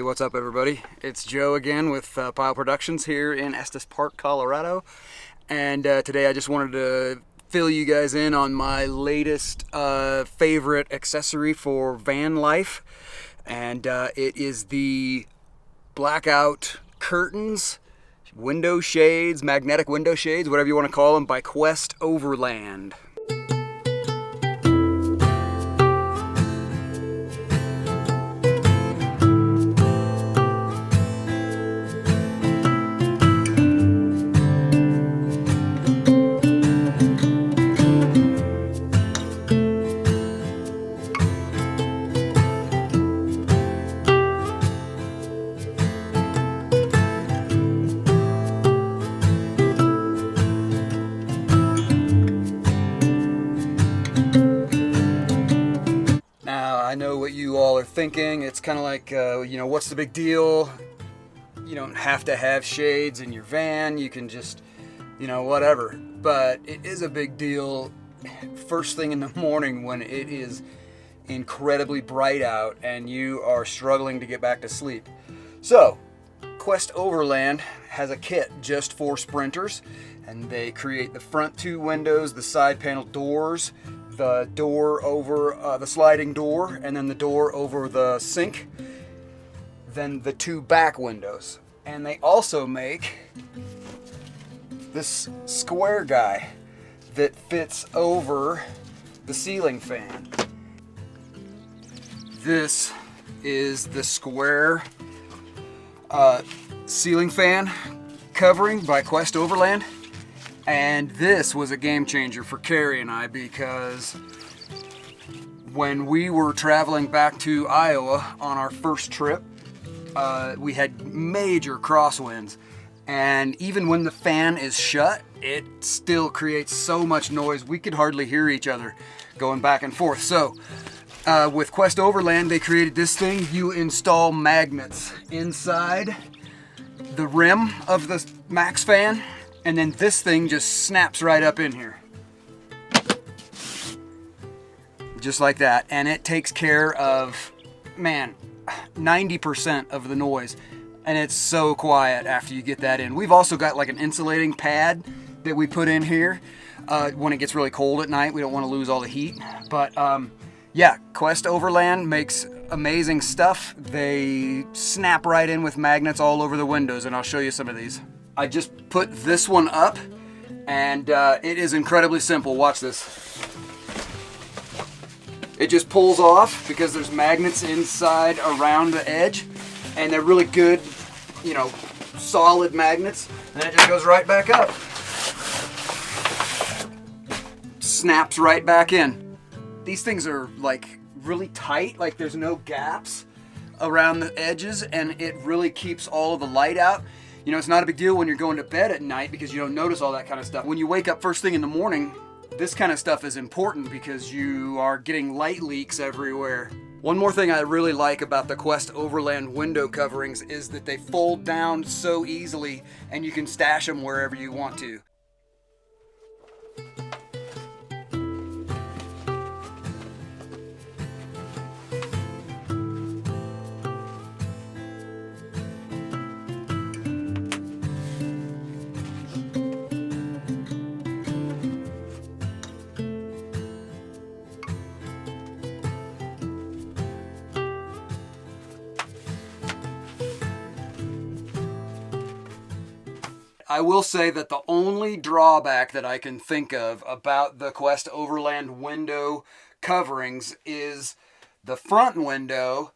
Hey, what's up, everybody? It's Joe again with Pile Productions here in Estes Park, Colorado. And today I just wanted to fill you guys in on my latest favorite accessory for van life. And it is the blackout curtains, window shades, magnetic window shades, whatever you want to call them, by Quest Overland. I know what you all are thinking. It's kind of like, what's the big deal? You don't have to have shades in your van. You can just, whatever. But it is a big deal first thing in the morning when it is incredibly bright out and you are struggling to get back to sleep. So, Quest Overland has a kit just for sprinters, and they create the front two windows, the side panel doors, the door over the sliding door, and then the door over the sink, then the two back windows. And they also make this square guy that fits over the ceiling fan. This is the square ceiling fan covering by Quest Overland. And this was a game changer for Carrie and I, because when we were traveling back to Iowa on our first trip, we had major crosswinds. And even when the fan is shut, it still creates so much noise, we could hardly hear each other going back and forth. So with Quest Overland, they created this thing. You install magnets inside the rim of the max fan, and then this thing just snaps right up in here. Just like that. And it takes care of, 90% of the noise. And it's so quiet after you get that in. We've also got like an insulating pad that we put in here when it gets really cold at night. We don't want to lose all the heat. But yeah, Quest Overland makes amazing stuff. They snap right in with magnets all over the windows, and I'll show you some of these. I just put this one up, and it is incredibly simple. Watch this. It just pulls off because there's magnets inside around the edge, and they're really good, solid magnets. And then it just goes right back up. Snaps right back in. These things are like really tight, like there's no gaps around the edges, and it really keeps all of the light out. It's not a big deal when you're going to bed at night because you don't notice all that kind of stuff. When you wake up first thing in the morning, this kind of stuff is important because you are getting light leaks everywhere. One more thing I really like about the Quest Overland window coverings is that they fold down so easily, and you can stash them wherever you want to. I will say that the only drawback that I can think of about the Quest Overland window coverings is the front window.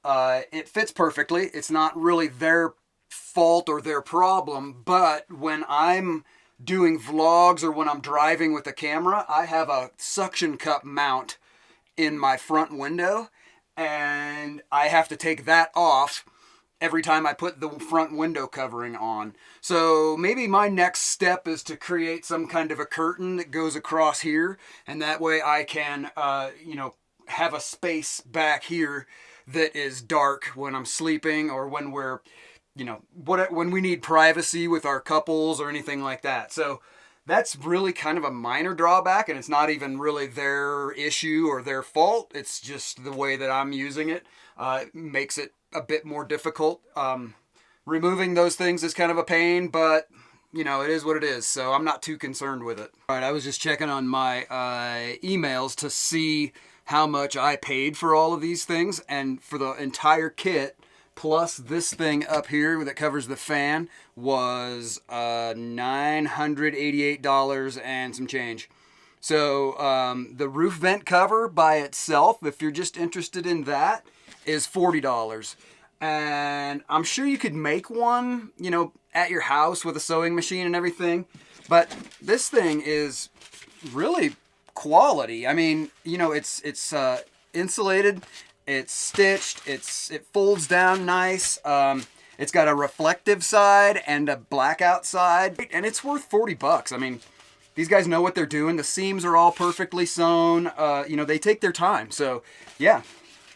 It fits perfectly. It's not really their fault or their problem, but when I'm doing vlogs or when I'm driving with a camera, I have a suction cup mount in my front window, and I have to take that off every time I put the front window covering on. So maybe my next step is to create some kind of a curtain that goes across here, and that way I can, have a space back here that is dark when I'm sleeping, or when we're, when we need privacy with our couples or anything like that. So that's really kind of a minor drawback, and it's not even really their issue or their fault. It's just the way that I'm using it makes it a bit more difficult. Removing those things is kind of a pain, but you know, it is what it is, so I'm not too concerned with it. All right, I was just checking on my emails to see how much I paid for all of these things, and for the entire kit, plus this thing up here that covers the fan, was $988 and some change. So the roof vent cover by itself, if you're just interested in that, is $40. And I'm sure you could make one, you know, at your house with a sewing machine and everything. But this thing is really quality. I mean, you know, it's insulated, it's stitched, it folds down nice. It's got a reflective side and a blackout side, and it's worth $40. I mean, these guys know what they're doing. The seams are all perfectly sewn. You know, they take their time. So, yeah,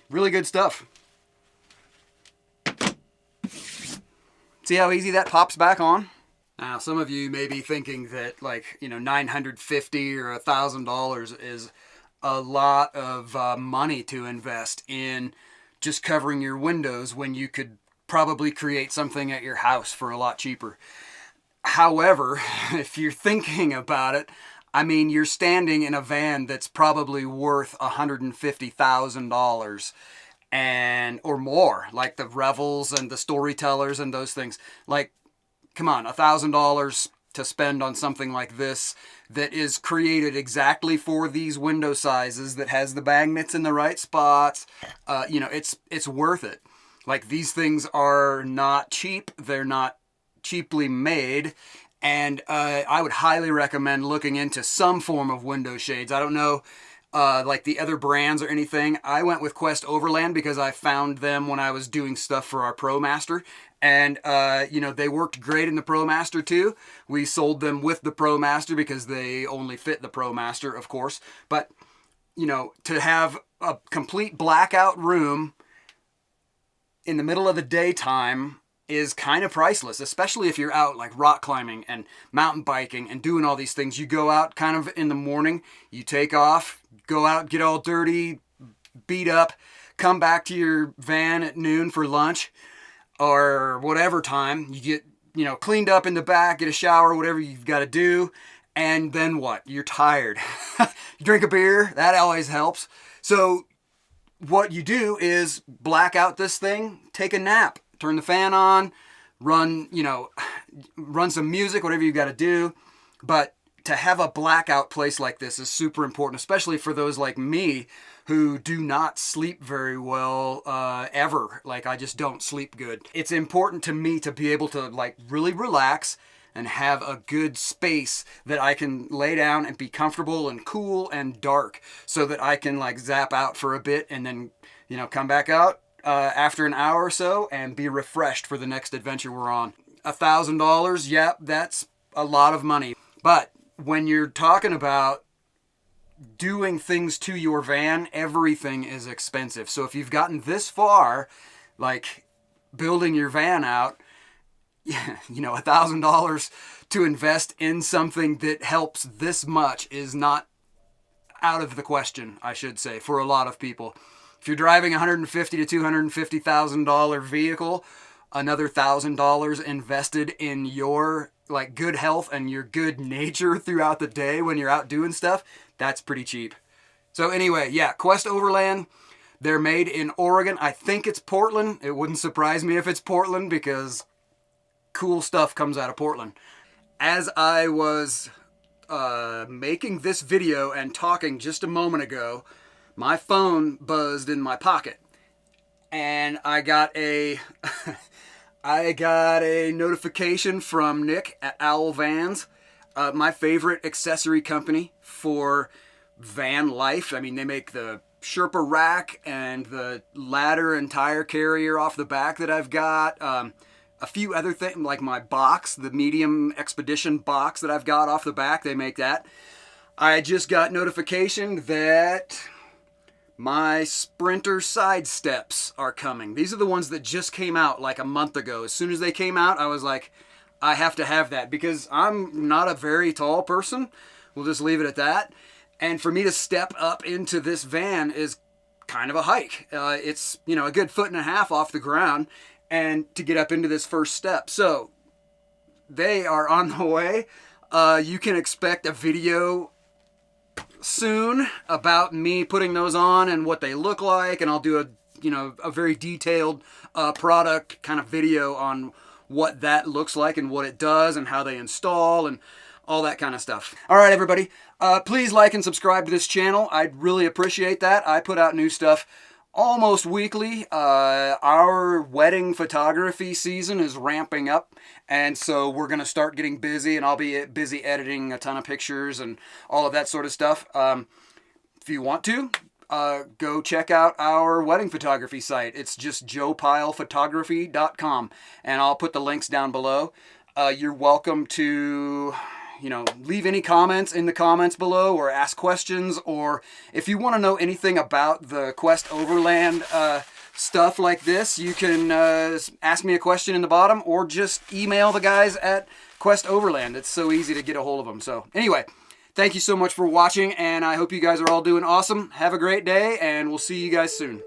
really good stuff. See how easy that pops back on? Now, some of you may be thinking that, like, you know, $950 or $1,000 is a lot of money to invest in just covering your windows when you could probably create something at your house for a lot cheaper. However, if you're thinking about it, I mean, you're standing in a van that's probably worth $150,000 and or more, like the Revels and the Storytellers and those things. Like, come on, $1,000 to spend on something like this that is created exactly for these window sizes, that has the magnets in the right spots. You know, it's worth it. Like, these things are not cheap. They're not cheaply made. And I would highly recommend looking into some form of window shades. I don't know like the other brands or anything. I went with Quest Overland because I found them when I was doing stuff for our ProMaster. And, you know, they worked great in the ProMaster too. We sold them with the ProMaster because they only fit the ProMaster, of course. But, you know, to have a complete blackout room in the middle of the daytime is kind of priceless, especially if you're out like rock climbing and mountain biking and doing all these things. You go out kind of in the morning, you take off, go out, get all dirty, beat up, come back to your van at noon for lunch or whatever time. You get, you know, cleaned up in the back, get a shower, whatever you've got to do. And then what? You're tired. You drink a beer. That always helps. So what you do is black out this thing, take a nap, turn the fan on, run some music, whatever you got to do. But to have a blackout place like this is super important, especially for those like me who do not sleep very well ever. Like, I just don't sleep good. It's important to me to be able to like really relax and have a good space that I can lay down and be comfortable and cool and dark, so that I can like zap out for a bit and then, you know, come back out after an hour or so and be refreshed for the next adventure we're on. $1,000, yep, that's a lot of money. But when you're talking about doing things to your van, everything is expensive. So if you've gotten this far, like building your van out, you know, $1,000 to invest in something that helps this much is not out of the question, I should say, for a lot of people. If you're driving a $150,000 to $250,000 vehicle, another $1,000 invested in your like good health and your good nature throughout the day when you're out doing stuff, that's pretty cheap. So anyway, yeah, Quest Overland, they're made in Oregon. I think it's Portland. It wouldn't surprise me if it's Portland because cool stuff comes out of Portland. As I was making this video and talking just a moment ago, my phone buzzed in my pocket, and I got a notification from Nick at Owl Vans, my favorite accessory company for van life. I mean, they make the Sherpa rack and the ladder and tire carrier off the back that I've got. A few other things, like my box, the medium expedition box that I've got off the back, they make that. I just got notification that my Sprinter side steps are coming. These are the ones that just came out like a month ago. As soon as they came out, I was like, I have to have that because I'm not a very tall person. We'll just leave it at that. And for me to step up into this van is kind of a hike. It's, you know, a good 1.5 feet off the ground, and to get up into this first step. So they are on the way. You can expect a video soon about me putting those on and what they look like, and I'll do a very detailed product kind of video on what that looks like and what it does and how they install and all that kind of stuff. All right, everybody, please like and subscribe to this channel. I'd really appreciate that. I put out new stuff almost weekly. Our wedding photography season is ramping up, and so we're going to start getting busy, and I'll be busy editing a ton of pictures and all of that sort of stuff. If you want to, go check out our wedding photography site. It's just joepilephotography.com, and I'll put the links down below. You're welcome to, you know, leave any comments in the comments below, or ask questions, or if you want to know anything about the Quest Overland stuff like this, you can ask me a question in the bottom, or just email the guys at Quest Overland. It's so easy to get a hold of them. So anyway, thank you so much for watching, and I hope you guys are all doing awesome. Have a great day, and we'll see you guys soon.